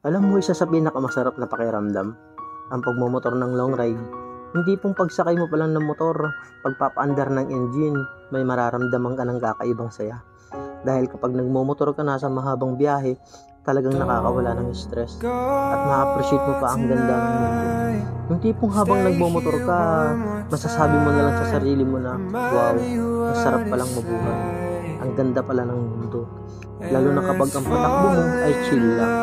Alam mo, isa sa pinakamasarap na pakiramdam, ang pagmumotor ng long ride. Hindi pong pagsakay mo pa lang ng motor, pagpapaandar ng engine, may mararamdaman ka ng kakaibang saya. Dahil kapag nagmumotor ka na sa mahabang biyahe, talagang nakakawala ng stress at ma-appreciate mo pa ang ganda ng mundo. Yung tipong habang nagmumotor ka, masasabi mo na lang sa sarili mo na, wow, ang sarap palang mabuhay. Ang ganda pala ng mundo. Lalo na kapag ang patakbo mo ay chill lang.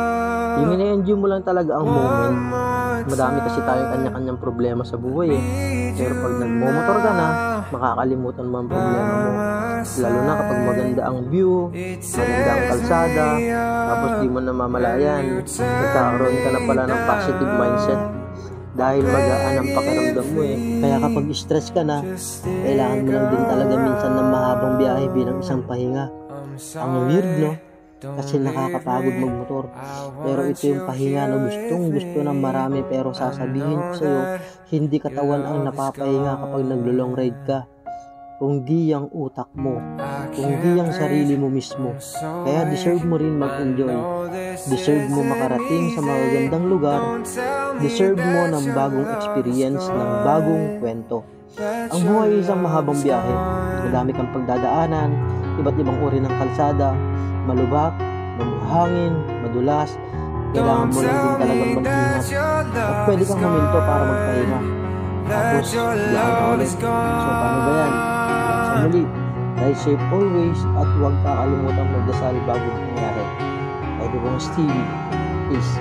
Yung ina-enjoy mo lang talaga ang moment. Madami kasi tayong kanya-kanyang problema sa buhay eh. Pero pag nagmumotor ka na, makakalimutan mo ang problema mo. Lalo na kapag maganda ang view, maganda ang kalsada, tapos di mo namamalayan, nagkakaroon ka na pala ng positive mindset. Dahil magaan ang pakiramdam mo eh. Kaya kapag stress ka na, kailangan mo lang din talaga minsan ng mahabang biyahe bilang isang pahinga. Ang weird, no? Kasi nakakapagod magmotor. Pero ito yung pahinga na gustong gusto ng marami, pero sasabihin ko sa'yo, hindi katawan ang napapahinga kapag naglo-long ride ka. Kundi ang utak mo, kundi ang sarili mo mismo. Kaya deserve mo rin mag-enjoy. Deserve mo makarating sa magagandang lugar. Deserve mo ng bagong experience, ng bagong kwento. Ang buhay ay isang mahabang biyahe. Madami kang pagdadaanan, iba't ibang uri ng kalsada, malubak, mabuhangin, madulas. Kailangan mo lang din talagang mag-ingat. At pwede kang huminto para magpahinga. Tapos, biyahe na ulit. So, paano ba yan? Sa muli, ride safe always at huwag kakalimutan magdasal bago mangyari. Ito pong Stevie. Peace.